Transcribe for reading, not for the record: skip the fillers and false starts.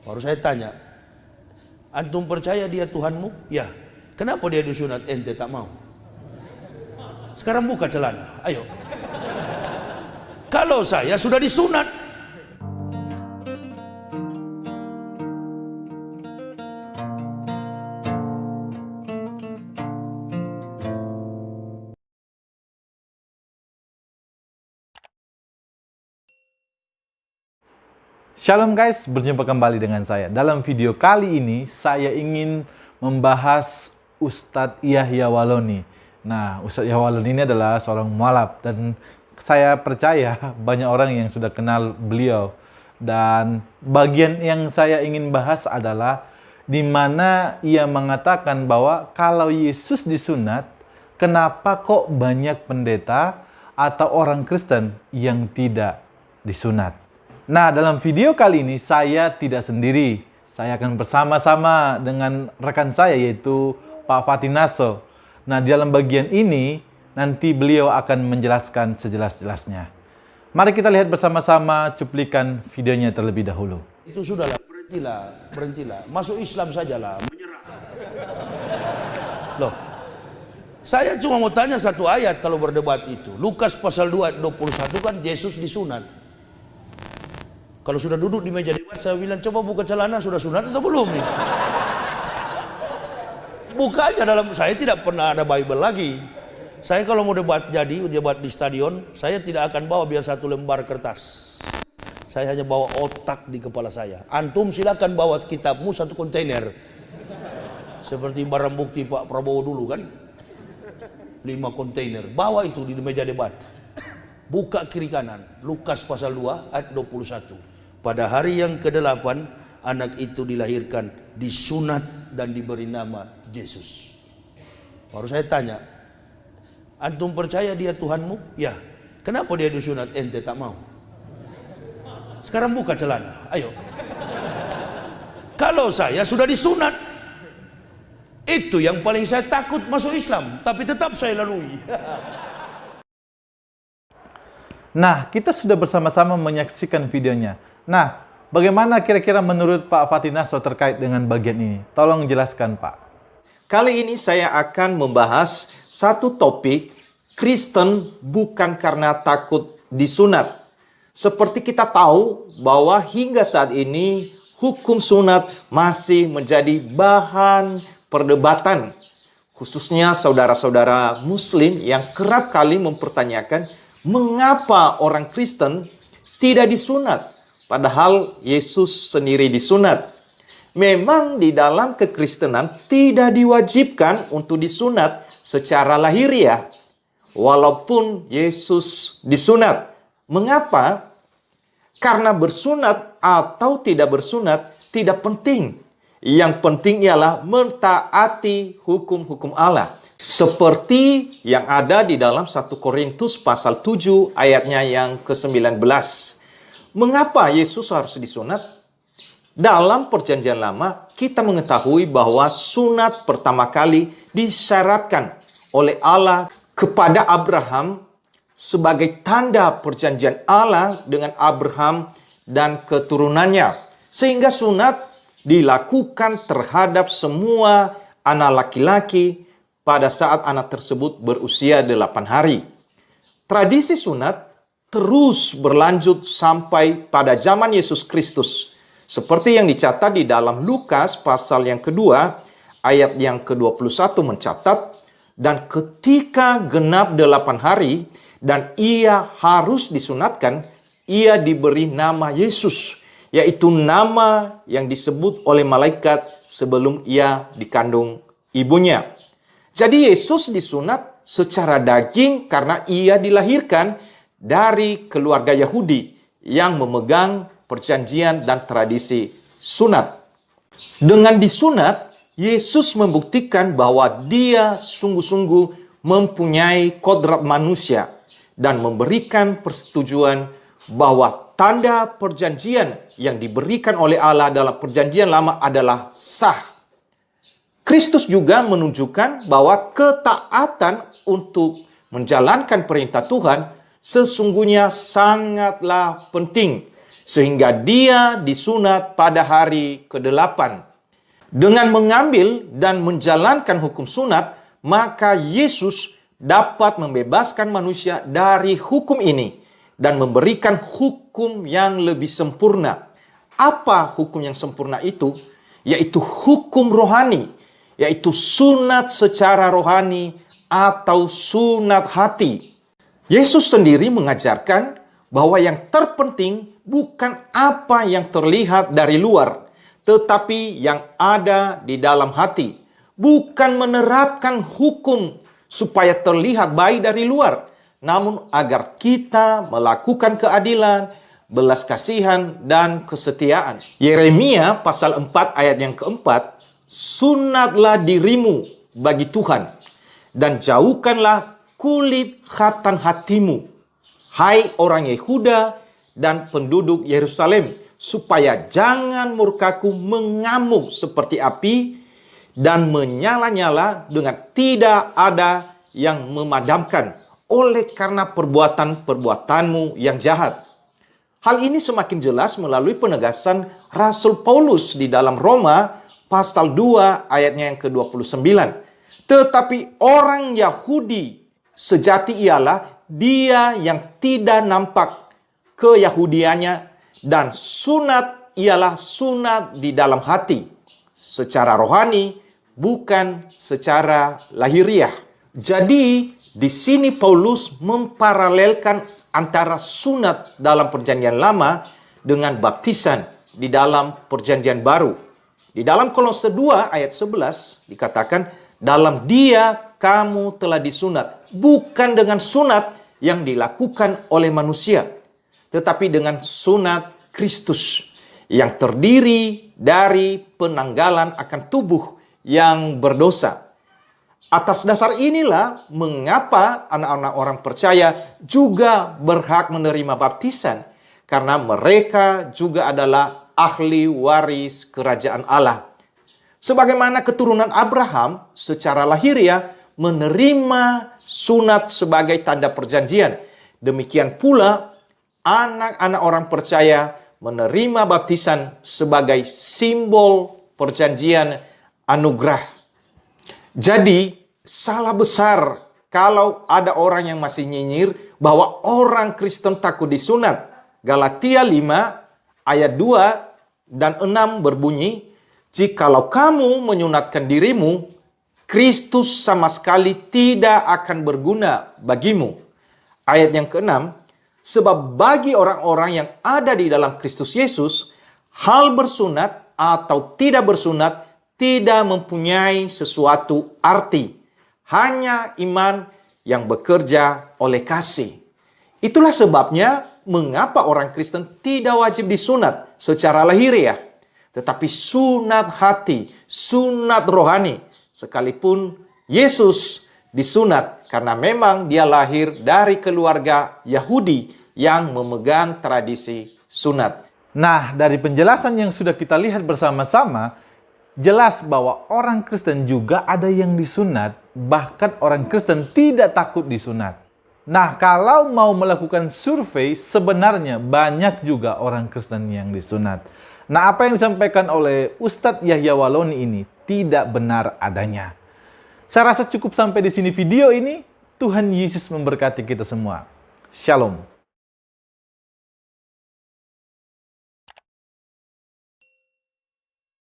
Baru saya tanya, antum percaya dia Tuhanmu? Ya. Kenapa dia disunat? Ente tak mau. Sekarang buka celana, ayo. Kalau saya sudah disunat. Shalom guys, berjumpa kembali dengan saya. Dalam video kali ini, saya ingin membahas Ustadz Yahya Waloni. Nah, Ustadz Yahya Waloni ini adalah seorang mualaf dan saya percaya banyak orang yang sudah kenal beliau. Dan bagian yang saya ingin bahas adalah di mana ia mengatakan bahwa kalau Yesus disunat, kenapa kok banyak pendeta atau orang Kristen yang tidak disunat? Nah, dalam video kali ini saya tidak sendiri. Saya akan bersama-sama dengan rekan saya yaitu Pak Fatinaso. Nah, di dalam bagian ini nanti beliau akan menjelaskan sejelas-jelasnya. Mari kita lihat bersama-sama cuplikan videonya terlebih dahulu. Itu sudahlah, berhentilah. Masuk Islam sajalah, menyerah. Loh, saya cuma mau tanya satu ayat kalau berdebat itu. Lukas pasal 2 ayat 21 kan Yesus disunat. Kalau sudah duduk di meja debat, saya bilang, coba buka celana, sudah sunat atau belum nih? Buka aja dalam, saya tidak pernah ada Bible lagi. Saya kalau mau debat di stadion, saya tidak akan bawa biar satu lembar kertas. Saya hanya bawa otak di kepala saya. Antum silakan bawa kitabmu satu kontainer. Seperti barang bukti Pak Prabowo dulu kan. 5 kontainer. Bawa itu di meja debat. Buka kiri kanan. Lukas pasal 2 ayat 21. Pada hari yang ke-8, anak itu dilahirkan, disunat dan diberi nama Yesus. Baru saya tanya, antum percaya dia Tuhanmu? Ya. Kenapa dia disunat? Ente tak mau. Sekarang buka celana, ayo. Kalau saya sudah disunat, itu yang paling saya takut masuk Islam, tapi tetap saya lalui. Nah, kita sudah bersama-sama menyaksikan videonya. Nah, bagaimana kira-kira menurut Pak Fatinaso terkait dengan bagian ini? Tolong jelaskan, Pak. Kali ini saya akan membahas satu topik, Kristen bukan karena takut disunat. Seperti kita tahu bahwa hingga saat ini hukum sunat masih menjadi bahan perdebatan. Khususnya saudara-saudara Muslim yang kerap kali mempertanyakan mengapa orang Kristen tidak disunat, padahal Yesus sendiri disunat. Memang di dalam kekristenan tidak diwajibkan untuk disunat secara lahiriah, walaupun Yesus disunat. Mengapa? Karena bersunat atau tidak bersunat tidak penting. Yang penting ialah mentaati hukum-hukum Allah. Seperti yang ada di dalam 1 Korintus pasal 7 ayatnya yang ke-19. Mengapa Yesus harus disunat? Dalam perjanjian lama kita mengetahui bahwa sunat pertama kali disyaratkan oleh Allah kepada Abraham sebagai tanda perjanjian Allah dengan Abraham dan keturunannya. Sehingga sunat dilakukan terhadap semua anak laki-laki pada saat anak tersebut berusia 8 hari. Tradisi sunat terus berlanjut sampai pada zaman Yesus Kristus. Seperti yang dicatat di dalam Lukas pasal yang kedua, ayat yang ke-21 mencatat, dan ketika genap 8 hari, dan ia harus disunatkan, ia diberi nama Yesus, yaitu nama yang disebut oleh malaikat sebelum ia dikandung ibunya. Jadi Yesus disunat secara daging karena ia dilahirkan dari keluarga Yahudi yang memegang perjanjian dan tradisi sunat. Dengan disunat, Yesus membuktikan bahwa dia sungguh-sungguh mempunyai kodrat manusia dan memberikan persetujuan bahwa tanda perjanjian yang diberikan oleh Allah dalam perjanjian lama adalah sah. Kristus juga menunjukkan bahwa ketaatan untuk menjalankan perintah Tuhan sesungguhnya sangatlah penting. sehingga dia disunat pada hari ke-8. Dengan mengambil dan menjalankan hukum sunat, maka Yesus dapat membebaskan manusia dari hukum ini dan memberikan hukum yang lebih sempurna. Apa hukum yang sempurna itu? Yaitu hukum rohani, yaitu sunat secara rohani atau sunat hati. Yesus sendiri mengajarkan bahwa yang terpenting bukan apa yang terlihat dari luar, tetapi yang ada di dalam hati. Bukan menerapkan hukum supaya terlihat baik dari luar, namun agar kita melakukan keadilan, belas kasihan, dan kesetiaan. Yeremia pasal 4 ayat yang keempat, sunatlah dirimu bagi Tuhan, dan jauhkanlah kulit khatan hatimu, hai orang Yehuda dan penduduk Yerusalem, supaya jangan murkaku mengamuk seperti api dan menyala-nyala dengan tidak ada yang memadamkan oleh karena perbuatan-perbuatanmu yang jahat. Hal ini semakin jelas melalui penegasan Rasul Paulus di dalam Roma pasal 2 ayatnya yang ke-29. Tetapi orang Yahudi sejati ialah dia yang tidak nampak keyahudiannya, dan sunat ialah sunat di dalam hati, secara rohani, bukan secara lahiriah. Jadi, di sini Paulus memparalelkan antara sunat dalam perjanjian lama dengan baptisan di dalam perjanjian baru. Di dalam Kolose 2 ayat 11 dikatakan, dalam dia kamu telah disunat, bukan dengan sunat yang dilakukan oleh manusia, tetapi dengan sunat Kristus yang terdiri dari penanggalan akan tubuh yang berdosa. Atas dasar inilah mengapa anak-anak orang percaya juga berhak menerima baptisan, karena mereka juga adalah ahli waris kerajaan Allah. Sebagaimana keturunan Abraham secara lahiriah menerima sunat sebagai tanda perjanjian, demikian pula anak-anak orang percaya menerima baptisan sebagai simbol perjanjian anugerah. Jadi, salah besar kalau ada orang yang masih nyinyir bahwa orang Kristen takut disunat. Galatia 5 ayat 2 dan 6 berbunyi, jikalau kamu menyunatkan dirimu, Kristus sama sekali tidak akan berguna bagimu. Ayat yang ke-6, sebab bagi orang-orang yang ada di dalam Kristus Yesus, hal bersunat atau tidak bersunat tidak mempunyai sesuatu arti. Hanya iman yang bekerja oleh kasih. Itulah sebabnya mengapa orang Kristen tidak wajib disunat secara lahiriah, tetapi sunat hati, sunat rohani. Sekalipun Yesus disunat karena memang dia lahir dari keluarga Yahudi yang memegang tradisi sunat. Nah, dari penjelasan yang sudah kita lihat bersama-sama, jelas bahwa orang Kristen juga ada yang disunat, bahkan orang Kristen tidak takut disunat. Nah, kalau mau melakukan survei, sebenarnya banyak juga orang Kristen yang disunat. Nah, apa yang disampaikan oleh Ustadz Yahya Waloni ini tidak benar adanya. Saya rasa cukup sampai di sini video ini. Tuhan Yesus memberkati kita semua. Shalom.